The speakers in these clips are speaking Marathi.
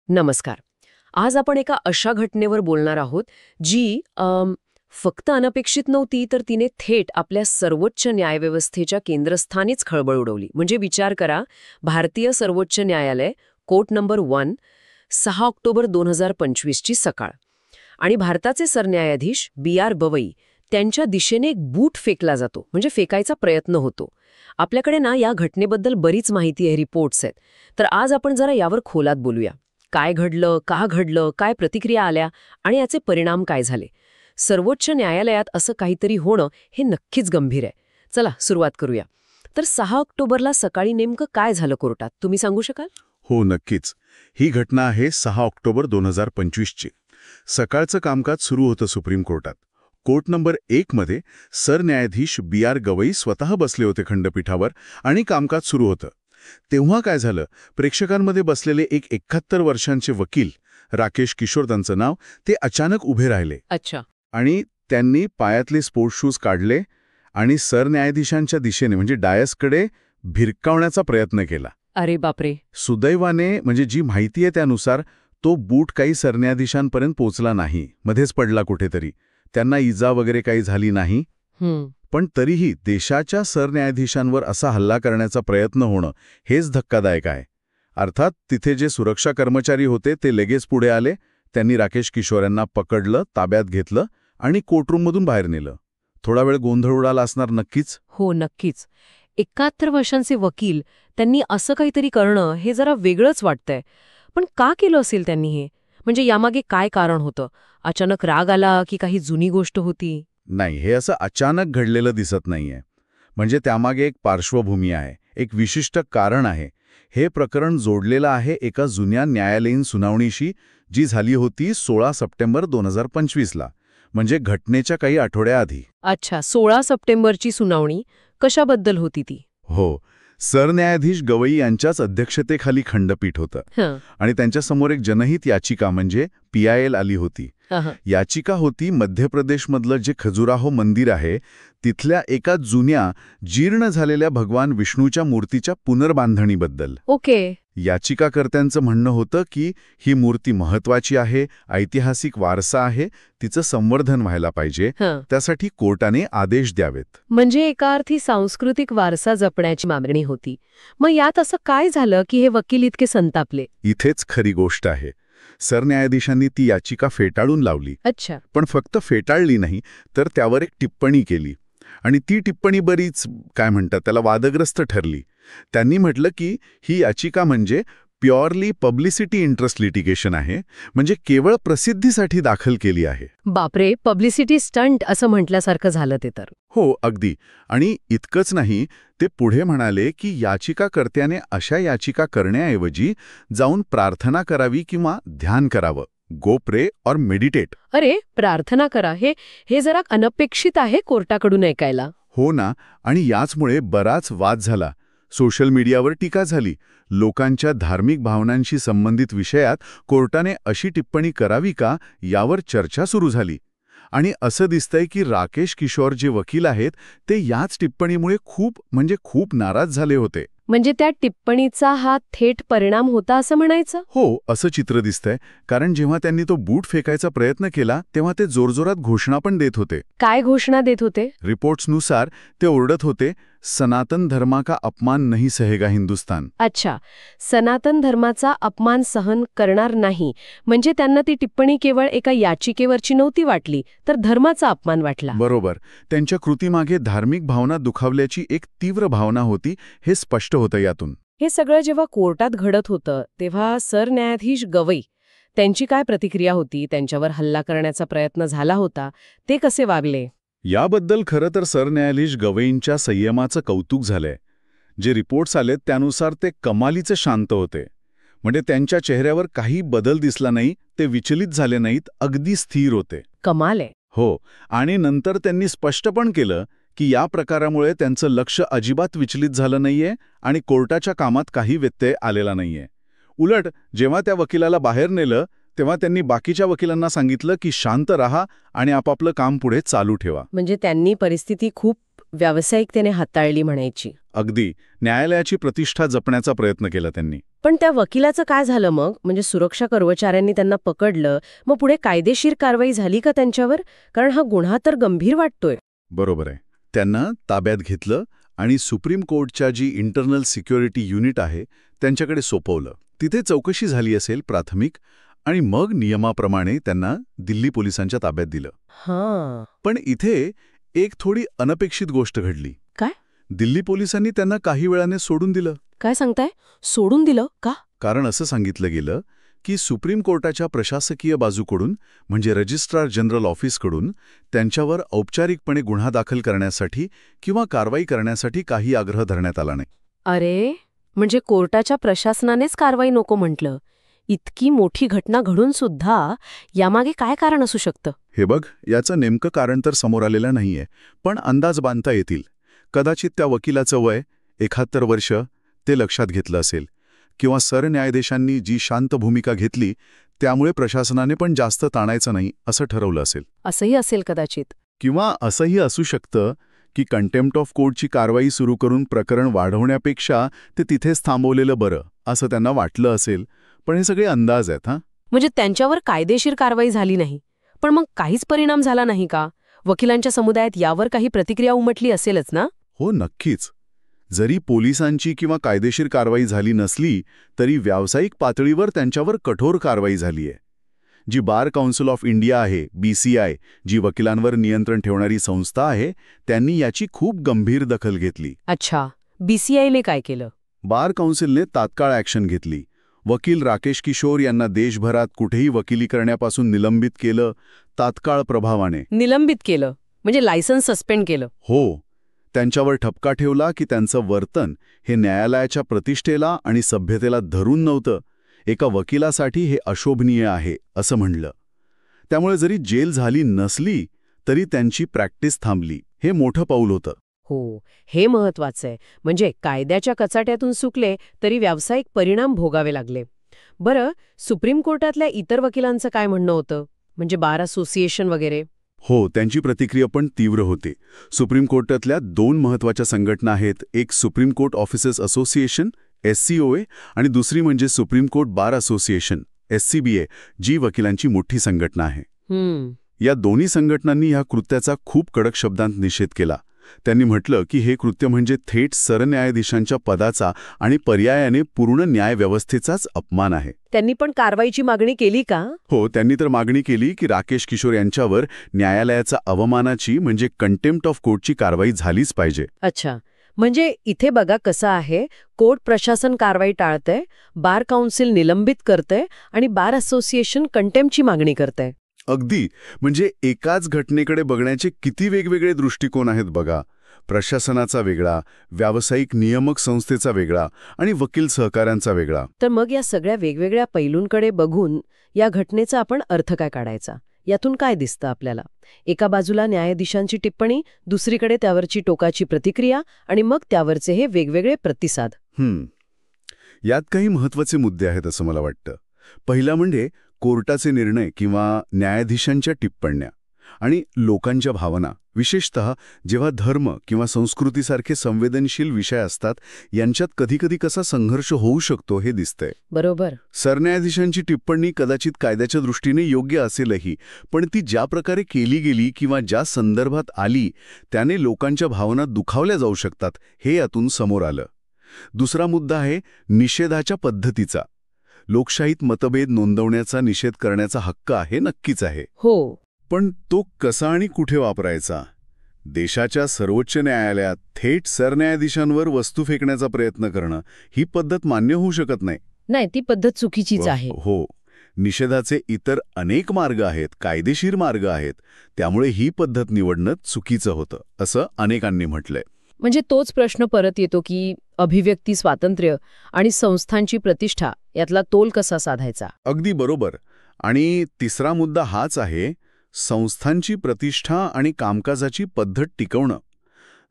नमस्कार. आज आपण एका अशा घटनेवर बोलणार आहोत जी फक्त अनपेक्षित नव्हती, तर तिने थेट आपल्या सर्वोच्च न्यायव्यवस्थेच्या केंद्रस्थानीच खळबळ उडवली. म्हणजे विचार करा, भारतीय सर्वोच्च न्यायालय, कोर्ट नंबर 1, 6 ऑक्टोबर 2025 ची सकाळ. आणि भारताचे सरन्यायाधीश B.R. गवई त्यांच्या दिशेने एक बूट फेकला जातो, म्हणजे फेकायचा प्रयत्न होतो. आपल्याकडे ना या घटनेबद्दल बरीच माहिती आहे, रिपोर्ट्स आहेत. तर आज आपण जरा यावर खोलात बोलूया. काय घडलं, का घडलं, काय प्रतिक्रिया आल्या आणि याचे परिणाम काय झाले. सर्वोच्च न्यायालयात असं काहीतरी होणं हे नक्कीच गंभीर आहे. चला सुरुवात करूया. तर 6 ऑक्टोबरला सकाळी नेमकं काय झालं कोर्टात, तुम्ही सांगू शकाल? हो, नक्कीच. ही घटना आहे 6 ऑक्टोबर 2025 ची. सकाळचं कामकाज सुरू होतं सुप्रीम कोर्टात. कोर्ट नंबर 1 मध्ये सरन्यायाधीश B.R. गवई स्वतः बसले होते खंडपीठावर आणि कामकाज सुरू होतं. तेव्हा काय झालं, प्रेक्षकांमध्ये बसलेले एक 71 वर्षांचे वकील राकेश किशोर त्यांचं नाव, ते अचानक उभे राहिले. अच्छा. आणि त्यांनी पायातले स्पोर्ट्स शूज काढले आणि सरन्यायाधीशांच्या दिशेने म्हणजे डायसकडे भिरकावण्याचा प्रयत्न केला. अरे बापरे. सुदैवाने म्हणजे जी माहिती आहे त्यानुसार तो बूट काही सरन्यायाधीशांपर्यंत पोचला नाही, मध्येच पडला कुठेतरी. त्यांना इजा वगैरे काही झाली नाही. पण तरीही देशाच्या सरन्यायाधीशांवर असा हल्ला करण्याचा प्रयत्न होणं हेच धक्कादायक आहे. अर्थात तिथे जे सुरक्षा कर्मचारी होते ते लगेच पुढे आले. त्यांनी राकेश किशोर यांना पकडलं, ताब्यात घेतलं आणि कोर्टरूममधून बाहेर नेलं. थोडा वेळ गोंधळ उडाला असणार नक्कीच. हो, नक्कीच. 71 वर्षांचे वकील, त्यांनी असं काहीतरी करणं हे जरा वेगळंच वाटतंय. पण का केलं असेल त्यांनी हे? म्हणजे यामागे काय कारण होतं? अचानक राग आला की काही जुनी गोष्ट होती? नाही, हे असं अचानक घडलेलं दिसत नाहीये. म्हणजे त्यामागे एक पार्श्वभूमी आहे, एक विशिष्ट कारण आहे. हे प्रकरण जोडलेलं आहे एका जुन्या न्यायालयीन सुनावणीशी, जी झाली होती 16 सप्टेंबर 2025ला, म्हणजे घटनेच्या काही आठवड्याआधी. अच्छा, 16 सप्टेंबरची सुनावणी. कशाबद्दल होती ती? हो, सरन्यायाधीश गवई यांच्याच अध्यक्षतेखाली खंडपीठ होतं आणि त्यांच्यासमोर एक जनहित याचिका म्हणजे PIL आली होती. याचिका होती मध्य प्रदेशमधलं जे खजुराहो मंदिर आहे तिथल्या एका जुन्या जीर्ण झालेल्या भगवान विष्णूच्या मूर्तीच्या पुनर्बांधणीबद्दल. ओके. याचिकाकर्त्यांचं म्हणणं होतं की ही मूर्ती महत्वाची आहे, ऐतिहासिक वारसा आहे, तिचं संवर्धन व्हायला पाहिजे, त्यासाठी कोर्टाने आदेश द्यावेत. म्हणजे एका अर्थी सांस्कृतिक वारसा जपण्याची मागणी होती. मग यात असं काय झालं की हे वकील इतके संतापले? इथेच खरी गोष्ट आहे. सरन्यायाधीशांनी ती याचिका फेटाळून लावली. अच्छा. पण फक्त फेटाळली नाही, तर त्यावर एक टिप्पणी केली. आणि ती टिप्पणी बरीच काय म्हणतात त्याला वादग्रस्त ठरली. त्यांनी म्हटलं की ही याचिका म्हणजे प्युअरली पब्लिसिटी इंटरेस्ट लिटिगेशन आहे, म्हणजे केवळ प्रसिद्धीसाठी दाखल केली आहे. बापरे, पब्लिसिटी स्टंट असं म्हटल्यासारखं झालं ते तर. हो, अगदी. आणि इतकंच नाही, ते पुढे म्हणाले की याचिकाकर्त्याने अशा याचिका करण्याऐवजी जाऊन प्रार्थना करावी किंवा ध्यान करावं. गो प्रे और मेडिटेट. अरे, प्रार्थना करा, हे जरा अनपेक्षित आहे कोर्टाकडून ऐकायला. हो ना. आणि याचमुळे बराच वाद झाला. सोशल मीडियावर टीका झाली. लोकांच्या धार्मिक भावनांशी संबंधित विषयात कोर्टाने अशी टिप्पणी करावी का, यावर चर्चा सुरू झाली. आणि असं दिसतंय की राकेश किशोर जे वकील आहेत ते याच टिप्पणीमुळे खूप नाराज झाले होते. म्हणजे त्या टिप्पणीचा हा थेट परिणाम होता असं म्हणायचं? हो, असं चित्र दिसतंय. कारण जेव्हा त्यांनी तो बूट फेकायचा प्रयत्न केला तेव्हा ते जोरजोरात घोषणा पण देत होते. काय घोषणा देत होते? रिपोर्ट्सनुसार ते ओरडत होते, सनातन धर्मा का अपमान नहीं सहेगा हिंदुस्तान. अच्छा, सनातन धर्माचा अपमान सहन करणार नाही. म्हणजे त्यांना ती टिप्पणी केवळ एका याचिकेवरची नव्हती वाटली, तर धर्माचा अपमान वाटला. बरोबर. त्यांच्या कृतीमागे धार्मिक भावना दुखावल्याची एक तीव्र भावना होती, हे स्पष्ट होतं यातून. हे सगळं जेव्हा कोर्टात घडत होतं तेव्हा सरन्यायाधीश गवई त्यांची काय प्रतिक्रिया होती? त्यांच्यावर हल्ला करण्याचा प्रयत्न झाला होता, ते कसे वागले? याबद्दल खरं तर सरन्यायाधीश गवईंच्या संयमाचं कौतुक झालंय. जे रिपोर्ट्स आलेत त्यानुसार ते कमालीचे शांत होते. म्हणजे त्यांच्या चेहऱ्यावर काही बदल दिसला नाही, ते विचलित झाले नाहीत, अगदी स्थिर होते. कमाल आहे. हो. आणि नंतर त्यांनी स्पष्ट पण केलं की या प्रकारामुळे त्यांचं लक्ष अजिबात विचलित झालं नाहीये आणि कोर्टाच्या कामात काही व्यत्यय आलेला नाहीये. उलट जेव्हा त्या वकिलाला बाहेर नेलं तेव्हा त्यांनी बाकीच्या वकिलांना सांगितलं की शांत राहा आणि आपापलं काम पुढे चालू ठेवा. म्हणजे त्यांनी परिस्थिती खूप व्यावसायिकतेने हाताळली म्हणायची. अगदी न्यायालयाची प्रतिष्ठा जपण्याचा प्रयत्न केला त्यांनी. पण त्या वकिलाचं काय झालं मग? म्हणजे सुरक्षा कर्मचाऱ्यांनी त्यांना पकडलं, मग पुढे कायदेशीर कारवाई झाली का त्यांच्यावर? कारण हा गुन्हा तर गंभीर वाटतोय. बरोबर आहे. त्यांना ताब्यात घेतलं आणि सुप्रीम कोर्टच्या जी इंटरनल सिक्युरिटी युनिट आहे त्यांच्याकडे सोपवलं. तिथे चौकशी झाली असेल प्राथमिक, आणि मग नियमाप्रमाणे त्यांना दिल्ली पोलिसांच्या ताब्यात दिलं. हां. पण इथे एक थोडी अनपेक्षित गोष्ट घडली. काय? दिल्ली पोलिसांनी त्यांना काही वेळाने सोडून दिलं. काय सांगताय? सोडून दिलं का? कारण असं सांगितलं गेलं की सुप्रीम कोर्टाच्या प्रशासकीय बाजूकडून म्हणजे रजिस्ट्रार जनरल ऑफिसकडून त्यांच्यावर औपचारिकपणे गुन्हा दाखल करण्यासाठी किंवा कारवाई करण्यासाठी काही आग्रह धरण्यात आला नाही. अरे, म्हणजे कोर्टाच्या प्रशासनानेच कारवाई नको म्हटलं. इतकी मोठी घटना घडून सुद्धा यामागे काय कारण असू शकतं? हे बघ, याचं नेमकं कारण तर समोर आलेलं नाहीये, पण अंदाज बांधता येतील. कदाचित त्या वकिलाचं वय 71 वर्ष ते लक्षात घेतलं असेल, किंवा सरन्यायाधीशांनी जी शांत भूमिका घेतली त्यामुळे प्रशासनाने पण जास्त ताणायचं नाही असं ठरवलं असेल. असंही असेल कदाचित. किंवा असंही असू शकतं की कंटेम्प्ट ऑफ कोर्टची कारवाई सुरू करून प्रकरण वाढवण्यापेक्षा ते तिथेच थांबवलेलं बरं असं त्यांना वाटलं असेल. पण हे सगळे अंदाज आहेत. म्हणजे त्यांच्यावर कायदेशीर कारवाई झाली नाही, पण मग काहीच परिणाम झाला नाही का? वकिलांच्या समुदायात यावर काही प्रतिक्रिया उमटली असेलच ना? हो, नक्कीच. जरी पोलिसांची किंवा कायदेशीर कारवाई झाली नसली तरी व्यावसायिक पातळीवर त्यांच्यावर कठोर कारवाई झालीय. जी बार काउन्सिल ऑफ इंडिया आहे, BCI, जी वकिलांवर नियंत्रण ठेवणारी संस्था आहे, त्यांनी याची खूप गंभीर दखल घेतली. अच्छा, BCIने काय केलं? बार काउन्सिलने तात्काळ ॲक्शन घेतली. वकील राकेश किशोर यांना देशभरात कुठेही वकिली करण्यापासून निलंबित केलं, तात्काळ प्रभावाने. निलंबित केलं म्हणजे लायसन्स सस्पेंड केलं? हो. त्यांच्यावर ठपका ठेवला की त्यांचं वर्तन हे न्यायालयाच्या प्रतिष्ठेला आणि सभ्यतेला धरून नव्हतं. एका वकिलासाठी हे अशोभनीय आहे असं म्हणलं. त्यामुळे जरी जेल झाली नसली तरी त्यांची प्रॅक्टिस थांबली. हे मोठं पाऊल होतं. हो, हे महत्वाचं आहे. म्हणजे कायद्याच्या कचाट्यातून सुटले तरी व्यावसायिक परिणाम भोगावे लागले. बरं, सुप्रीम कोर्टातल्या इतर वकिलांचं काय म्हणणं होतं? म्हणजे बार असोसिएशन वगैरे? हो, त्यांची प्रतिक्रिया पण तीव्र होती. सुप्रीम कोर्टातल्या 2 महत्त्वाच्या संघटना आहेत. एक supreme court officers association SCOA आणि दुसरी म्हणजे supreme court bar association SCBA, जी वकिलांची मोठी संघटना आहे. या दोन्ही संघटनांनी या कृत्याचा खूप कडक शब्दांत निषेध केला. त्यांनी म्हटलं की हे कृत्य म्हणजे थेट सरन्यायाधीशांच्या पदाचा आणि पर्यायाने पूर्ण न्यायव्यवस्थेचाच अपमान आहे. त्यांनी पण कारवाईची मागणी केली का? हो, त्यांनी तर मागणी केली की राकेश किशोर यांच्यावर न्यायालयाचा अवमानाची म्हणजे कंटेम्प्ट ऑफ कोर्टची कारवाई झालीच पाहिजे. अच्छा, म्हणजे इथे बघा कसं आहे, कोर्ट प्रशासन कारवाई टाळतंय, बार काउन्सिल निलंबित करतंय आणि बार असोसिएशन कंटेम्प्टची मागणी करतंय. अगदी, म्हणजे एकाच घटनेकडे बघण्याचे किती वेगवेगळे दृष्टिकोन आहेत बघा. प्रशासनाचा वेगळा, व्यावसायिक नियामक संस्थेचा वेगळा आणि वकील सहकाऱ्यांचा वेगळा. तर मग या सगळ्या वेगवेगळ्या पैलूंकडे बघून या घटनेचा आपण अर्थ काय काढायचा? यातून काय दिसतं आपल्याला? एका बाजूला न्यायाधीशांची टिप्पणी, दुसरीकडे त्यावरची टोकाची प्रतिक्रिया आणि मग त्यावरचे हे वेगवेगळे प्रतिसाद. यात काही महत्त्वाचे मुद्दे आहेत असं मला वाटतं. पहिला म्हणजे कोर्टाचे निर्णय किंवा न्यायाधीशांच्या टिप्पण्या आणि लोकांच्या भावना, विशेषतः जेव्हा धर्म किंवा संस्कृतीसारखे संवेदनशील विषय असतात, यांच्यात कधीकधी कसा संघर्ष होऊ शकतो हे दिसतंय. बरोबर. सरन्यायाधीशांची टिप्पणी कदाचित कायद्याच्या दृष्टीने योग्य असेलही, पण ती ज्या प्रकारे केली गेली किंवा ज्या संदर्भात आली त्याने लोकांच्या भावना दुखावल्या जाऊ शकतात, हे यातून समोर आलं. दुसरा मुद्दा आहे निषेधाच्या पद्धतीचा. लोकशाहीत मतभेद नोंदवण्याचा, निषेध करण्याचा हक्क आहे, नक्कीच आहे. हो, पण तो कसा आणि कुठे वापरायचा? देशाच्या सर्वोच्च न्यायालयात थेट सरन्यायाधीशांवर वस्तू फेकण्याचा प्रयत्न करणं ही पद्धत मान्य होऊ शकत नाही. नाही, ती पद्धत चुकीचीच आहे. हो, निषेधाचे इतर अनेक मार्ग आहेत, कायदेशीर मार्ग आहेत. त्यामुळे ही पद्धत निवडणं चुकीचं होतं असं अनेकांनी म्हटलंय. म्हणजे तोच प्रश्न परत येतो की अभिव्यक्ती स्वातंत्र्य आणि संस्थांची प्रतिष्ठा यातला तोल कसा साधायचा? अगदी बरोबर. आणि तिसरा मुद्दा हाच आहे, संस्थांची प्रतिष्ठा आणि कामकाजाची पद्धत टिकवणं.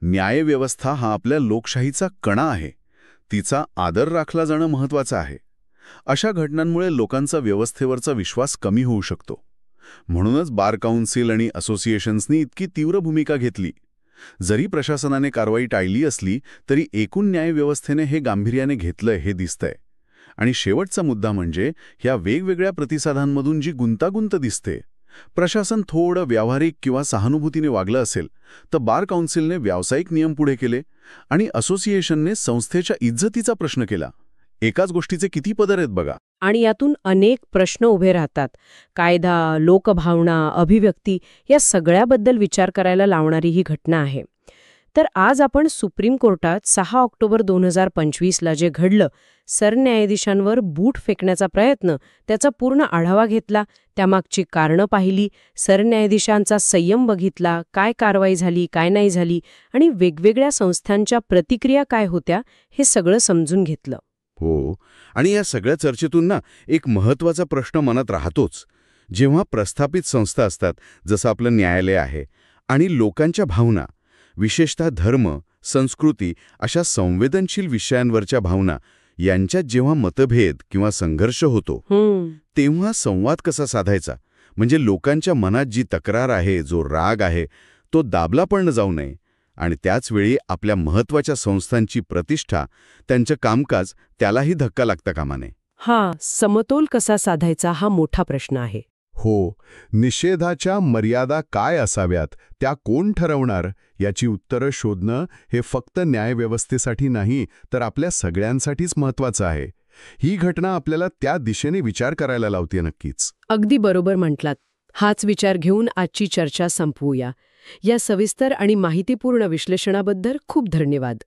न्यायव्यवस्था हा आपल्या लोकशाहीचा कणा आहे. तिचा आदर राखला जाणं महत्त्वाचं आहे. अशा घटनांमुळे लोकांचा व्यवस्थेवरचा विश्वास कमी होऊ शकतो. म्हणूनच बार काउन्सिल आणि असोसिएशन्सनी इतकी तीव्र भूमिका घेतली. जरी प्रशासनाने कारवाई टाळली असली तरी एकूण न्यायव्यवस्थेने हे गांभीर्याने घेतलंय हे दिसतंय. आणि शेवटचा मुद्दा म्हणजे ह्या वेगवेगळ्या प्रतिसादांमधून जी गुंतागुंत दिसते. प्रशासन थोडं व्यावहारिक किंवा सहानुभूतीने वागलं असेल तर बार काउन्सिलने व्यावसायिक नियम पुढे केले आणि असोसिएशनने संस्थेच्या इज्जतीचा प्रश्न केला. एकाच गोष्टीचे किती पदर आहेत बघा. आणि यातून अनेक प्रश्न उभे राहतात. कायदा, लोकभावना, अभिव्यक्ती या सगळ्याबद्दल विचार करायला लावणारी ही घटना आहे. तर आज आपण सुप्रीम कोर्टात 6 ऑक्टोबर 2025ला जे घडलं, सरन्यायाधीशांवर बूट फेकण्याचा प्रयत्न, त्याचा पूर्ण आढावा घेतला, त्यामागची कारणं पाहिली, सरन्यायाधीशांचा संयम बघितला, काय कारवाई झाली, काय नाही झाली आणि वेगवेगळ्या संस्थांच्या प्रतिक्रिया काय होत्या, हे सगळं समजून घेतलं. हो, आणि या सगळ्या चर्चेतून ना एक महत्त्वाचा प्रश्न मनात राहतोच. जेव्हा प्रस्थापित संस्था असतात, जसं आपलं न्यायालय आहे, आणि लोकांच्या भावना, विशेषतः धर्म, संस्कृती अशा संवेदनशील विषयांवरच्या भावना यांच्यात जेव्हा मतभेद किंवा संघर्ष होतो, तेव्हा संवाद कसा साधायचा, म्हणजे लोकांच्या मनात जी तक्रार आहे, जो राग आहे, तो दाबला पण जाऊ नये आणि त्याचवेळी आपल्या महत्त्वाच्या संस्थांची प्रतिष्ठा, त्यांचं कामकाज त्यालाही धक्का लागता कामा नये. समतोल कसा साधायचा हा मोठा प्रश्न आहे. हो, निषेधाच्या मर्यादा काय असाव्यात, त्या कोण ठरवणार, याची उत्तरं शोधणं हे फक्त न्यायव्यवस्थेसाठी नाही तर आपल्या सगळ्यांसाठीच महत्त्वाचं आहे. ही घटना आपल्याला त्या दिशेने विचार करायला लावते नक्कीच. अगदी बरोबर म्हटलात. हाच विचार घेऊन आजची चर्चा संपवूया. या सविस्तर आणि माहितीपूर्ण विश्लेषणाबद्दल खूप धन्यवाद.